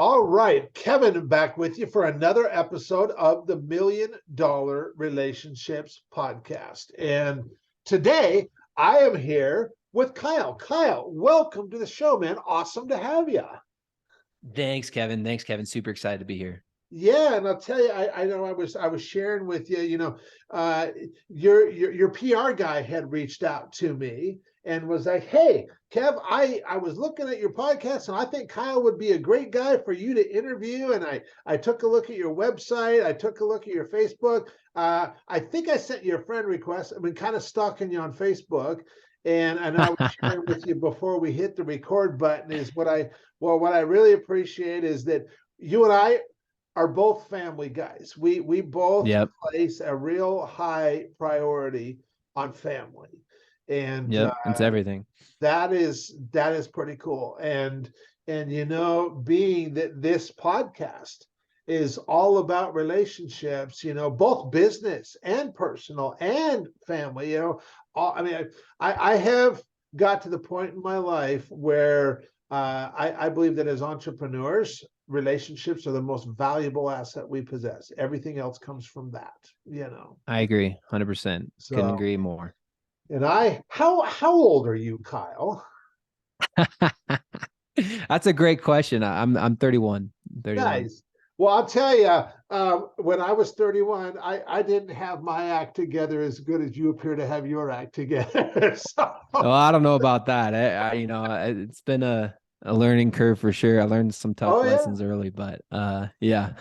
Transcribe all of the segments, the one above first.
All right, Kevin, back with you for another episode of the $1 Million Relationships Podcast. And today I am here with Kyle. Kyle, welcome to the show, man. Awesome to have you. Thanks, Kevin. Super excited to be here. Yeah, and I'll tell you, I know I was sharing with you, your PR guy had reached out to me and was like, "Hey, Kev, I was looking at your podcast and I think Kyle would be a great guy for you to interview." And I took a look at your website, I took a look at your Facebook. I think I sent you a friend request. I've been kind of stalking you on Facebook. And I was sharing with you before we hit the record button is what I really appreciate is that you and I are both family guys. We both place a real high priority on family, and it's everything. That is pretty cool. And being that this podcast is all about relationships, both business and personal and family. I have got to the point in my life where I believe that as entrepreneurs, relationships are the most valuable asset we possess. Everything else comes from that, I agree 100%. Couldn't agree more. And how old are you, Kyle? That's a great question. I'm 31. Nice. Well, I'll tell you, when I was 31, I didn't have my act together as good as you appear to have your act together. So. Well, I don't know about that. It's been a learning curve for sure. I learned some tough lessons early, but yeah.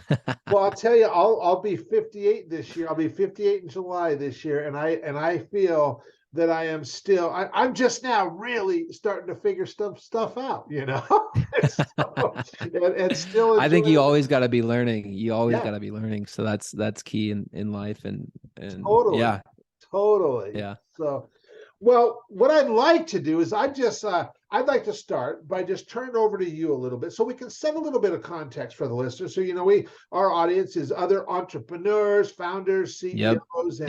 Well, I'll tell you, I'll be 58 this year. I'll be 58 in July this year, and I feel that I am still. I'm just now really starting to figure stuff out, and still. I think you always got to be learning. You always got to be learning. So that's key in life, and totally. Yeah. So. Well, what I'd like to do is I'd like to start by just turning over to you a little bit so we can set a little bit of context for the listeners. So, our audience is other entrepreneurs, founders, CEOs,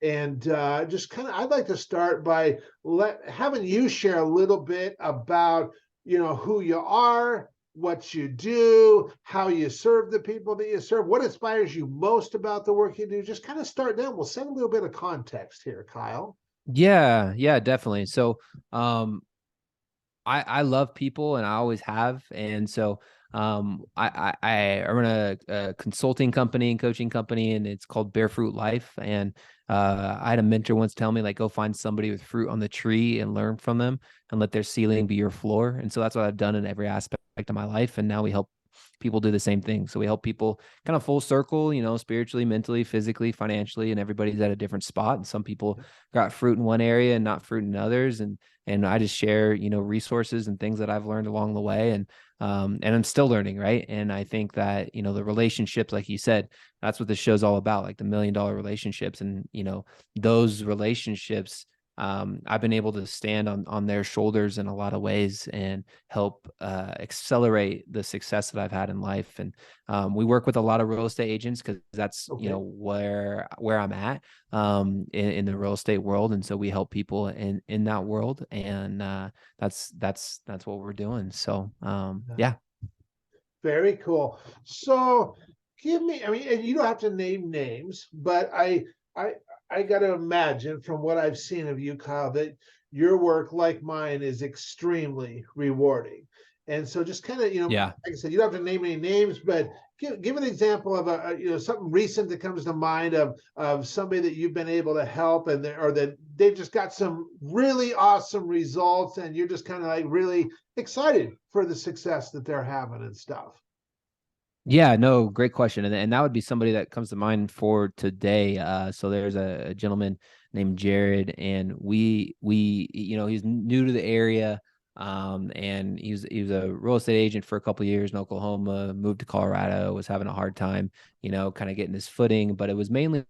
and just kind of, I'd like to start by having you share a little bit about, who you are, what you do, how you serve the people that you serve, what inspires you most about the work you do. Just kind of start down. We'll set a little bit of context here, Kyle. Yeah, definitely. So, I love people and I always have. And so, I run a consulting company and coaching company, and it's called Bear Fruit Life. And, I had a mentor once tell me, like, go find somebody with fruit on the tree and learn from them and let their ceiling be your floor. And so that's what I've done in every aspect of my life. And now we help people do the same thing. So we help people kind of full circle, spiritually, mentally, physically, financially, and everybody's at a different spot. And some people got fruit in one area and not fruit in others. And I just share, resources and things that I've learned along the way. And I'm still learning. Right. And I think that, the relationships, like you said, that's what this show's all about, like the $1 million relationships. And, those relationships, I've been able to stand on their shoulders in a lot of ways and help accelerate the success that I've had in life. And we work with a lot of real estate agents because that's where I'm at in the real estate world, and so we help people in that world, and that's what we're doing. So yeah, very cool. So give me, and you don't have to name names, but I got to imagine from what I've seen of you, Kyle, that your work, like mine, is extremely rewarding. And so just kind of, like I said, you don't have to name any names, but give an example of something recent that comes to mind of somebody that you've been able to help or that they've just got some really awesome results and you're just kind of like really excited for the success that they're having and stuff. Yeah, no, great question. And that would be somebody that comes to mind for today. So there's a gentleman named Jared, and we he's new to the area. And he was a real estate agent for a couple of years in Oklahoma, moved to Colorado, was having a hard time, kind of getting his footing, but it was mainly,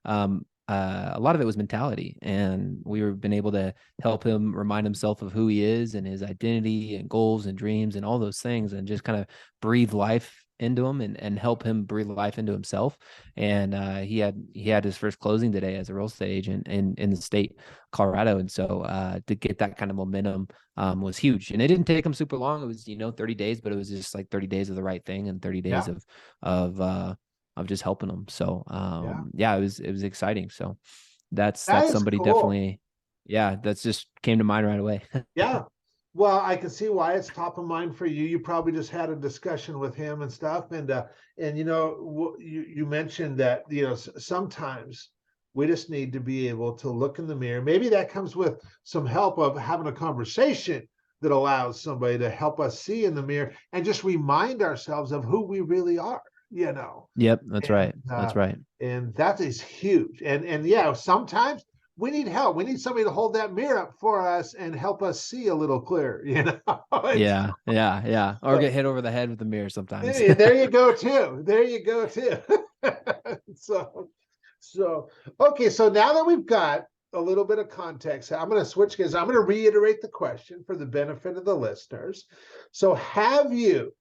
a lot of it was mentality, and we've been able to help him remind himself of who he is and his identity and goals and dreams and all those things, and just kind of breathe life into him and help him breathe life into himself. And he had his first closing today as a real estate agent in the state of Colorado. And so to get that kind of momentum was huge. And it didn't take him super long. It was, 30 days, but it was just like 30 days of the right thing and 30 days Yeah. of just helping them. So Yeah. yeah, it was exciting. So that's That is somebody cool. definitely, yeah, that's just came to mind right away. Yeah. Well, I can see why it's top of mind for you. You probably just had a discussion with him and stuff, and you mentioned that sometimes we just need to be able to look in the mirror. Maybe that comes with some help of having a conversation that allows somebody to help us see in the mirror and just remind ourselves of who we really are. You know, Yep, that's and right. That's right. that is huge. And yeah, sometimes we need help. We need somebody to hold that mirror up for us and help us see a little clearer. It's, Yeah, yeah, yeah. Or so, get hit over the head with the mirror sometimes. hey, there you go too. There you go too. so so okay. So now that we've got a little bit of context, I'm going to switch gears. I'm going to reiterate the question for the benefit of the listeners. So, have you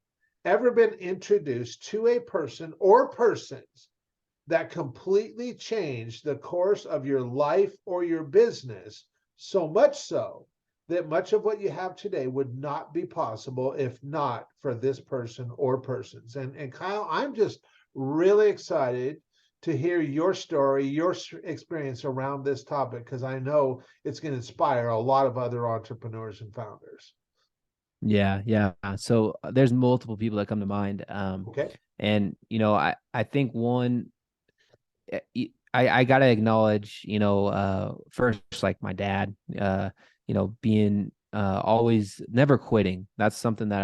ever been introduced to a person or persons that completely changed the course of your life or your business, so much so that much of what you have today would not be possible if not for this person or persons? And Kyle, I'm just really excited to hear your story, your experience around this topic, because I know it's going to inspire a lot of other entrepreneurs and founders. Yeah, yeah. So there's multiple people that come to mind. Okay. And I think one, I gotta acknowledge, first, like my dad, being always never quitting. That's something that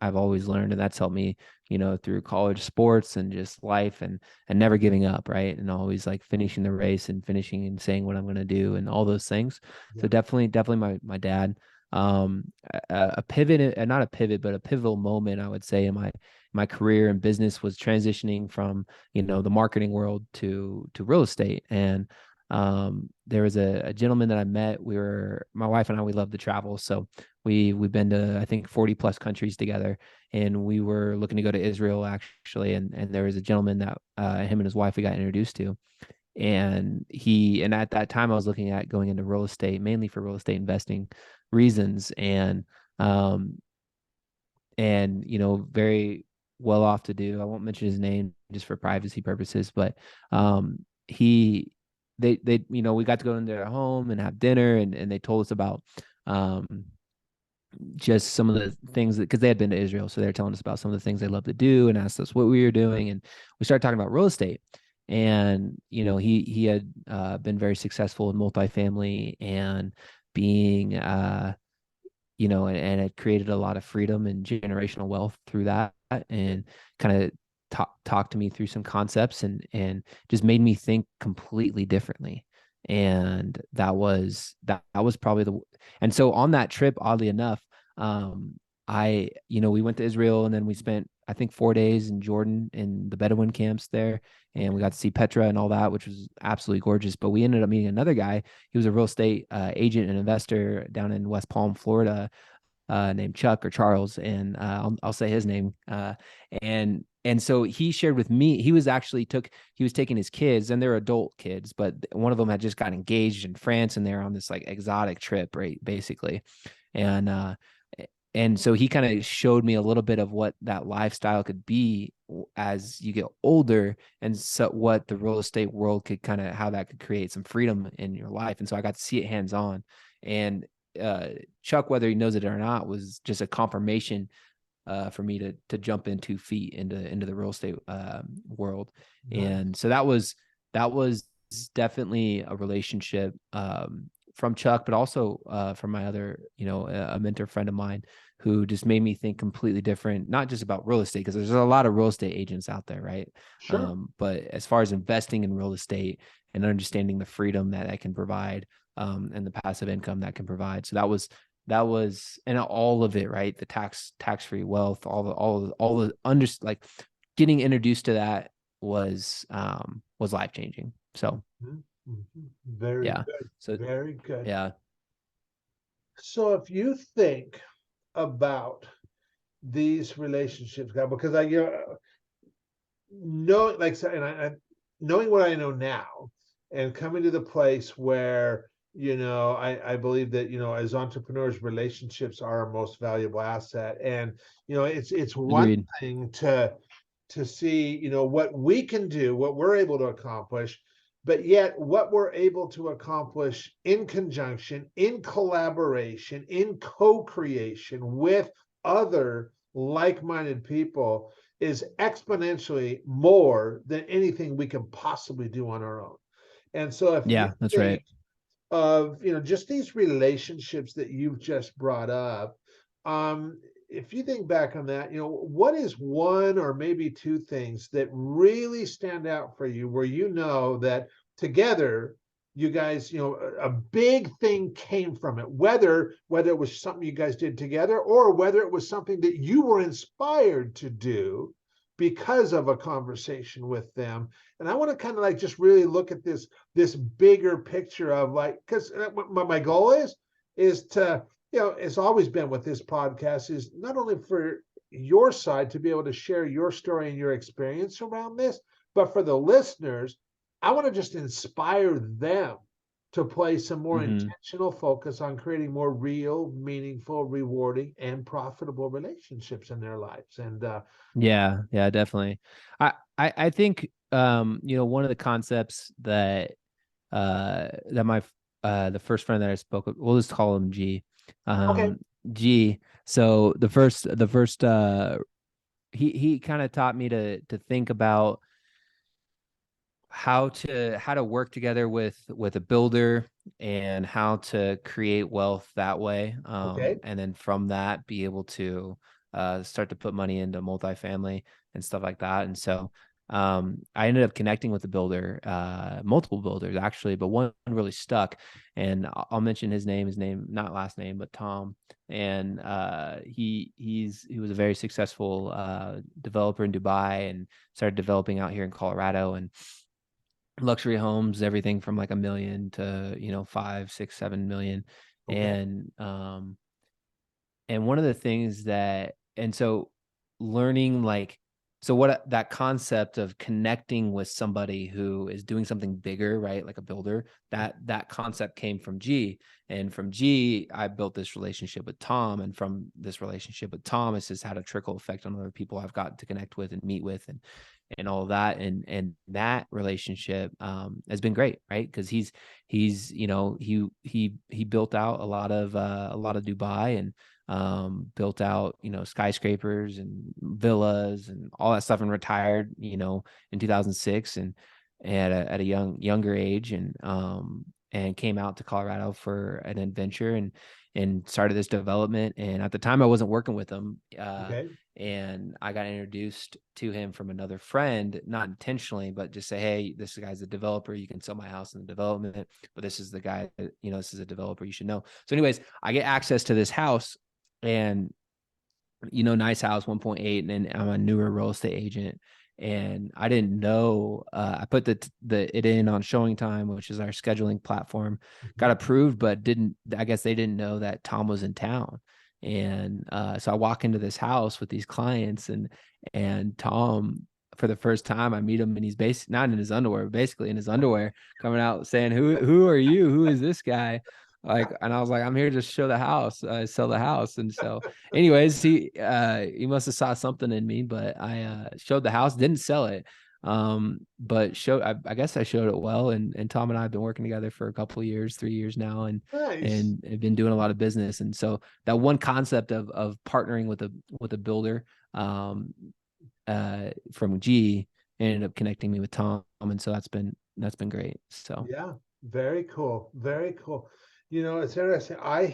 I've always learned, and that's helped me, through college sports and just life, and never giving up, right? And always like finishing the race and finishing and saying what I'm gonna do and all those things. So Yeah. definitely my dad. A pivot, not a pivot, but a pivotal moment, I would say, in my career and business was transitioning from the marketing world to real estate. And there was a gentleman that I met. My wife and I, we love to travel, so we've been to, I think, 40 plus countries together, and we were looking to go to Israel actually. And there was a gentleman that him and his wife we got introduced to. And at that time I was looking at going into real estate, mainly for real estate investing reasons. Um very well off to do. I won't mention his name just for privacy purposes, but he they we got to go into their home and have dinner, and they told us about um just some of the things that, because they had been to Israel, so they're telling us about some of the things they love to do and asked us what we were doing, and we started talking about real estate. And he had been very successful in multifamily and being and it created a lot of freedom and generational wealth through that, and kind of talked to me through some concepts, and just made me think completely differently. And that was probably and so on that trip, oddly enough, we went to Israel, and then we spent, I think, 4 days in Jordan in the Bedouin camps there, and we got to see Petra and all that, which was absolutely gorgeous. But we ended up meeting another guy. He was a real estate agent and investor down in West Palm, Florida, named Chuck or Charles, and I'll say his name. And so he shared with me, he was taking his kids, and they're adult kids, but one of them had just got engaged in France, and they're on this like exotic trip, right, basically. And so he kind of showed me a little bit of what that lifestyle could be as you get older, and so what the real estate world could kind of, how that could create some freedom in your life. And so I got to see it hands on. And Chuck, whether he knows it or not, was just a confirmation for me to jump in 2 feet into the real estate world. Nice. And so that was definitely a relationship from Chuck, but also from my other, a mentor friend of mine, who just made me think completely different, not just about real estate, because there's a lot of real estate agents out there, right? Sure. But as far as investing in real estate and understanding the freedom that I can provide, and the passive income that can provide. So that was and all of it, right? The tax-free wealth, all the like getting introduced to that was life-changing. So Very yeah. good. So Very good. yeah. So if you think about these relationships, God, because knowing, like, so, and knowing what I know now, and coming to the place where, I believe that, as entrepreneurs, relationships are our most valuable asset. And, it's one Agreed. thing to see, what we can do, what we're able to accomplish, but yet what we're able to accomplish in conjunction, in collaboration, in co-creation with other like-minded people is exponentially more than anything we can possibly do on our own. And so if you Yeah, that's right. think of, just these relationships that you've just brought up, if you think back on that, what is one or maybe two things that really stand out for you where that together you guys, a big thing came from it, whether it was something you guys did together or whether it was something that you were inspired to do because of a conversation with them. And I want to kind of like just really look at this bigger picture of like, because my goal is to, it's always been with this podcast, is not only for your side to be able to share your story and your experience around this, but for the listeners, I want to just inspire them to place a more Hmm. intentional focus on creating more real, meaningful, rewarding, and profitable relationships in their lives. And Yeah, yeah, definitely. I think one of the concepts that that my the first friend that I spoke with, we'll just call him G. okay, Um G. So the first he kind of taught me to think about how to work together with a builder and how to create wealth that way, okay, and then from that be able to start to put money into multifamily and stuff like that. And so I ended up connecting with the builder, multiple builders actually, but one really stuck. And I'll mention his name, not last name, but Tom. And he was a very successful developer in Dubai and started developing out here in Colorado. And luxury homes, everything from like 1 million to 5, 6, 7 million. okay, And one of the things that, and so learning like, so what that concept of connecting with somebody who is doing something bigger, right? Like a builder, that concept came from G. And from G, I built this relationship with Tom. And from this relationship with Tom, it's just had a trickle effect on other people I've gotten to connect with and meet with and all of that. And that relationship has been great, right? Because he's he built out a lot of Dubai and built out, skyscrapers and villas and all that stuff and retired, in 2006 and at a younger age and came out to Colorado for an adventure and started this development. And at the time I wasn't working with him. okay. And I got introduced to him from another friend, not intentionally, but just say, hey, this guy's a developer. You can sell my house in the development, but this is the guy that, this is a developer you should know. So anyways, I get access to this house and nice house, 1.8, and then I'm a newer real estate agent. And I didn't know. I put it in on Showing Time, which is our scheduling platform. Got Mhm. approved, but didn't. I guess they didn't know that Tom was in town. And so I walk into this house with these clients, and Tom, for the first time, I meet him, and he's not in his underwear, basically in his underwear, coming out saying, "Who are you? Who is this guy?" Like, and I was like, "I'm here to show the house, sell the house." And so anyways, he must have saw something in me, but I showed the house, didn't sell it. But I guess I showed it well, and Tom and I have been working together for a couple of years, 3 years now, and Nice. and have been doing a lot of business. And so that one concept of partnering with a builder from G ended up connecting me with Tom, and so that's been great. So Yeah, very cool. Very cool. It's interesting. I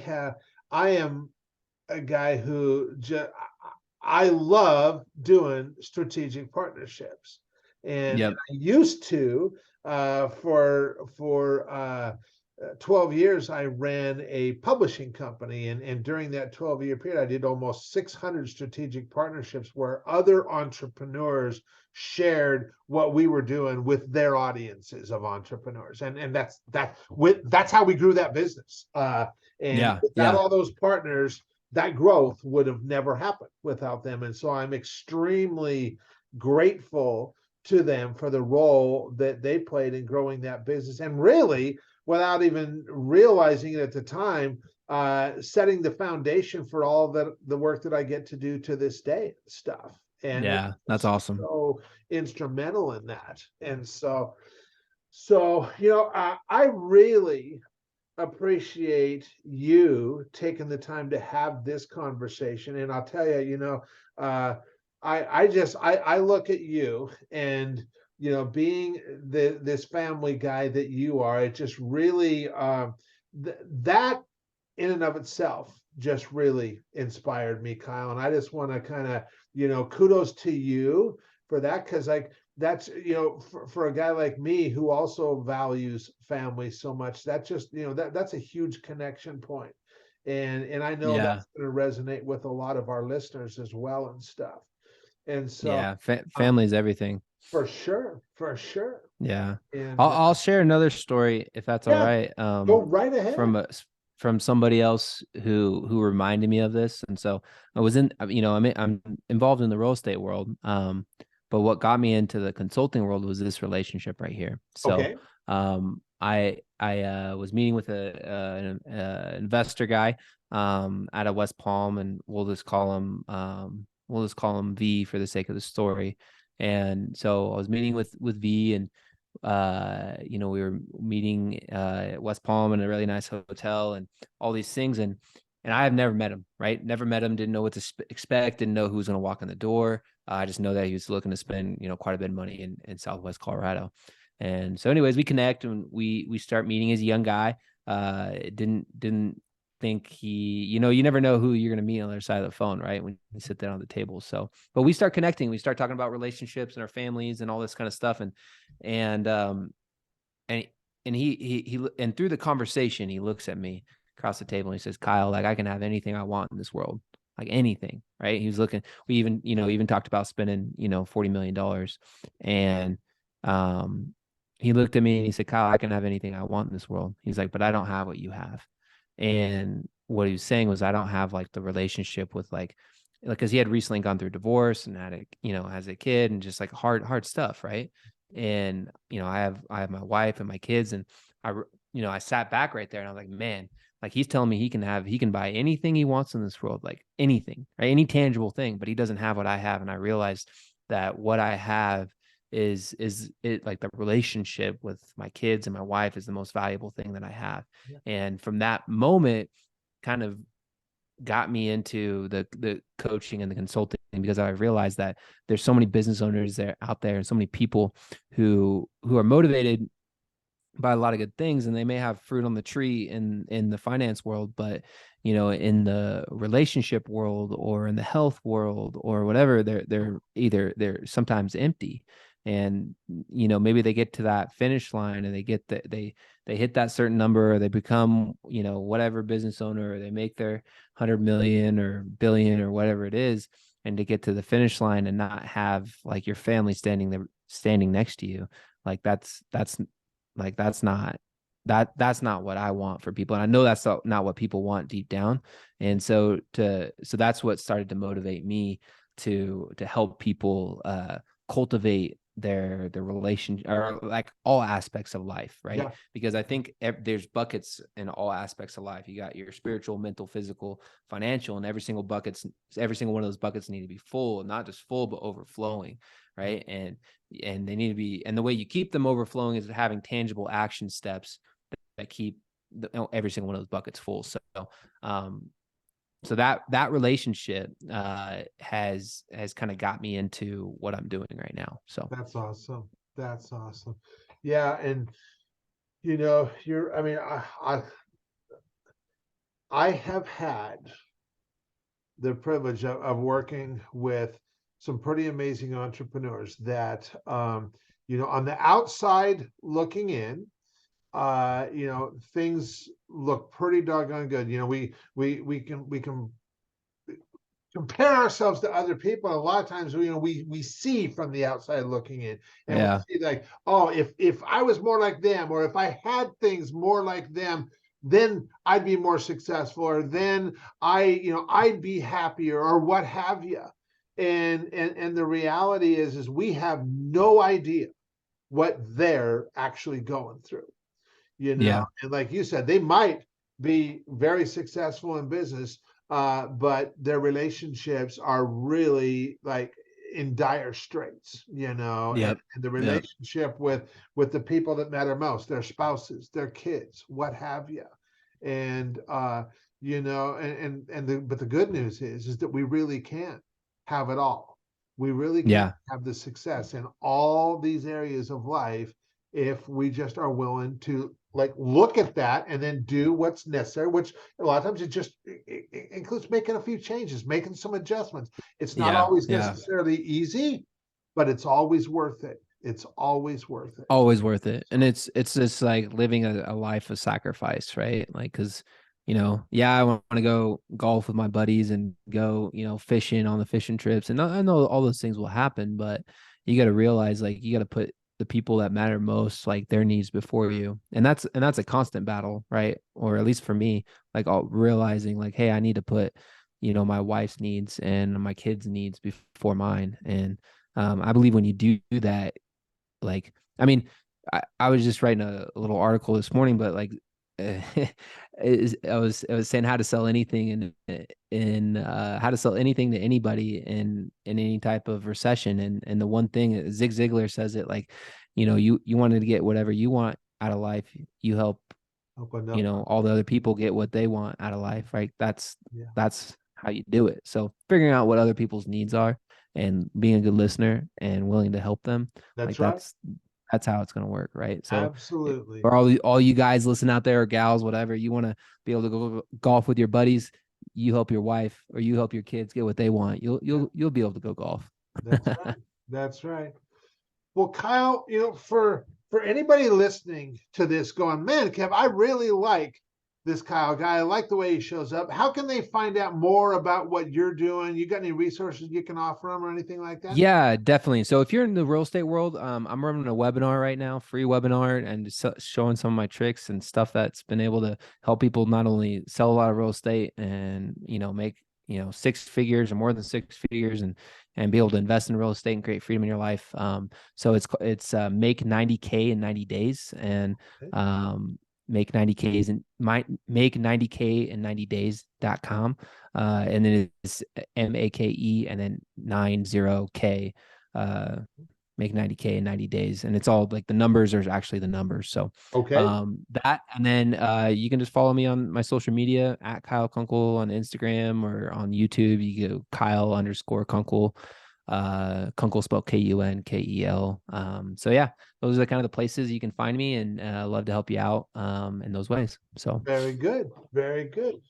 am a guy who I love doing strategic partnerships, and yep, I used to for 12 years I ran a publishing company, and during that 12-year period I did almost 600 strategic partnerships where other entrepreneurs shared what we were doing with their audiences of entrepreneurs, and that's how we grew that business, and yeah, without yeah, all those partners that growth would have never happened without them. And so I'm extremely grateful to them for the role that they played in growing that business, and really, without even realizing it at the time, setting the foundation for all the work that I get to do to this day stuff. And Yeah, that's it's awesome. so instrumental in that. And so, I really appreciate you taking the time to have this conversation. And I'll tell you, I look at you, and being this family guy that you are, it just really that in and of itself just really inspired me, Kyle. And I just want to kind of, kudos to you for that. Cause like that's, for a guy like me who also values family so much, that just, that's a huge connection point. And I know Yeah. that's going to resonate with a lot of our listeners as well and stuff. And so, Yeah. uh, Family is everything. for sure, for sure. Yeah. And I'll share another story if that's all yeah, right. go right ahead. From from somebody else who reminded me of this. And so I was in, I'm involved in the real estate world. But what got me into the consulting world was this relationship right here. So, Okay. I was meeting with an investor guy, out of West Palm, and we'll just call him V for the sake of the story. And so I was meeting with V, and we were meeting at West Palm in a really nice hotel and all these things. And I have never met him, right? Never met him, didn't know what to expect, didn't know who was going to walk in the door. I just know that he was looking to spend, quite a bit of money in Southwest Colorado. And so anyways, we connect and we start meeting as a young guy. Didn't think you never know who you're going to meet on the other side of the phone, right? When you sit there on the table. So, but we start connecting, we start talking about relationships and our families and all this kind of stuff. And and through the conversation, he looks at me across the table and he says, Kyle, like I can have anything I want in this world, like anything, right? He was looking, we even talked about spending, $40 million. And, he looked at me and he said, Kyle, I can have anything I want in this world. He's like, but I don't have what you have. And what he was saying was, I don't have like the relationship with like, cause he had recently gone through divorce and had has a kid and just like hard stuff. Right. And, I have my wife and my kids, and I sat back right there and I was like, man, like he's telling me he can buy anything he wants in this world, like anything, right? Any tangible thing, but he doesn't have what I have. And I realized that what I have is it, like the relationship with my kids and my wife is the most valuable thing that I have. Yeah. And from that moment, kind of got me into the coaching and the consulting, because I realized that there's so many business owners out there and so many people who are motivated by a lot of good things, and they may have fruit on the tree in the finance world, but in the relationship world or in the health world or whatever, they're sometimes empty. And maybe they get to that finish line and they hit that certain number, or they become whatever business owner, or they make their 100 million or billion or whatever it is, and to get to the finish line and not have like your family standing next to you, like that's like that's not what I want for people. And I know that's not what people want deep down. And so that's what started to motivate me to help people cultivate their relation, or like all aspects of life, right? Yeah. Because I think there's buckets in all aspects of life. You got your spiritual, mental, physical, financial, and every single one of those buckets need to be full, not just full, but overflowing, right? And they need to be, and the way you keep them overflowing is having tangible action steps that keep every single one of those buckets full. So that relationship has kind of got me into what I'm doing right now. So That's awesome. That's awesome. Yeah. And I mean, I have had the privilege of working with some pretty amazing entrepreneurs that, on the outside looking in, things look pretty doggone good. We can compare ourselves to other people. And a lot of times, we see from the outside looking in, and yeah, we see like, oh, if I was more like them, or if I had things more like them, then I'd be more successful, or then I'd be happier, or what have you. And the reality is we have no idea what they're actually going through, Yeah. and like you said, they might be very successful in business, but their relationships are really like in dire straits, Yep. and the Yep. relationship with the people that matter most, their spouses, their kids, what have you. And but the good news is that we really can have it all. We really can Yeah. have the success in all these areas of life if we just are willing to like look at that and then do what's necessary, which a lot of times it includes making a few changes, making some adjustments. It's not Yeah. always Yeah. necessarily easy, but it's always worth it. It's always worth it. Always worth it. And So, it's just like living a life of sacrifice, right? Like, cause yeah, I want to go golf with my buddies and go, fishing on the fishing trips. And I know all those things will happen, but you got to realize like you got to put the people that matter most, like their needs before you. And that's a constant battle, right? Or at least for me, like all realizing like, hey, I need to put, my wife's needs and my kids' needs before mine. And I believe when you do that, like, I mean, I was just writing a little article this morning, but like, I was saying how to sell anything in how to sell anything to anybody in any type of recession, and the one thing Zig Ziglar says it like, you wanted to get whatever you want out of life, you help open up. all the other people get what they want out of life, right? Yeah, That's how you do it. So figuring out what other people's needs are and being a good listener and willing to help them, like that's right. that's how it's going to work, right? So Absolutely. for all you guys listen out there, or gals, whatever, you want to be able to go golf with your buddies, you help your wife or you help your kids get what they want, you'll Yeah, you'll be able to go golf. that's right. That's right. Well, Kyle, for anybody listening to this going, man, Kev, I really like this Kyle guy. I like the way he shows up. How can they find out more about what you're doing? You got any resources you can offer them or anything like that? Yeah, definitely. So if you're in the real estate world, I'm running a webinar right now, free webinar, and just showing some of my tricks and stuff that's been able to help people not only sell a lot of real estate and make six figures or more than six figures, and be able to invest in real estate and create freedom in your life. So it's make 90K in 90 days, and Okay. make 90Ks and make 90K in 90 days.com. And then it's MAKE and then 90K, make 90K in 90 days. And it's all like the numbers are actually the numbers. So Okay. that, and then you can just follow me on my social media at Kyle Kunkel on Instagram or on YouTube. You go Kyle_Kunkel. Kunkel spelled Kunkel. So yeah, those are the kind of the places you can find me, and love to help you out in those ways. So Very good. Very good.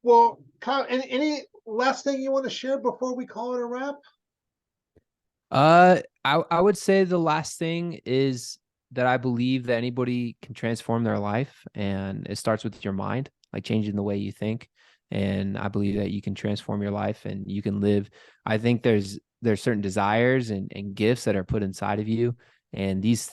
Well, Kyle, any last thing you want to share before we call it a wrap? I would say the last thing is that I believe that anybody can transform their life, and it starts with your mind, like changing the way you think. And I believe that you can transform your life and you can live. I think there's certain desires and gifts that are put inside of you, and these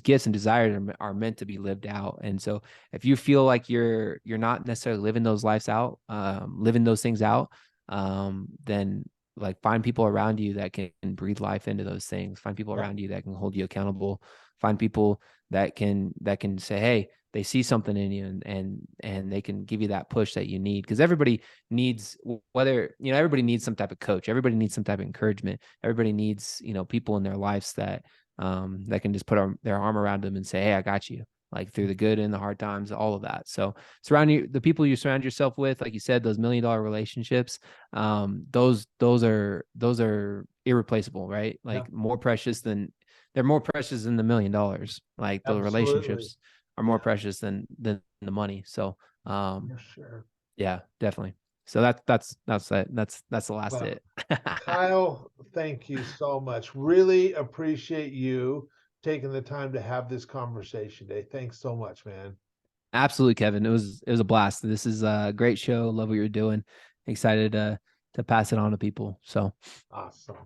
gifts and desires are meant to be lived out. And so if you feel like you're not necessarily living those lives out, living those things out, then like find people around you that can breathe life into those things, find people Yeah. around you that can hold you accountable, find people that can say, hey, they see something in you, and they can give you that push that you need. Because everybody needs, whether everybody needs some type of coach, everybody needs some type of encouragement, everybody needs people in their lives that can just put their arm around them and say, hey, I got you, like through the good and the hard times, all of that. So the people you surround yourself with, like you said, those $1 million relationships, those are irreplaceable, right? Yeah. Like they're more precious than the $1 million. Like the Absolutely. relationships are more Yeah, precious than the money. So for sure. yeah, definitely. So that's it. That's the last Well, it. Kyle, thank you so much. Really appreciate you taking the time to have this conversation today. Thanks so much, man. Absolutely, Kevin. It was a blast. This is a great show. Love what you're doing. Excited to pass it on to people. So Awesome.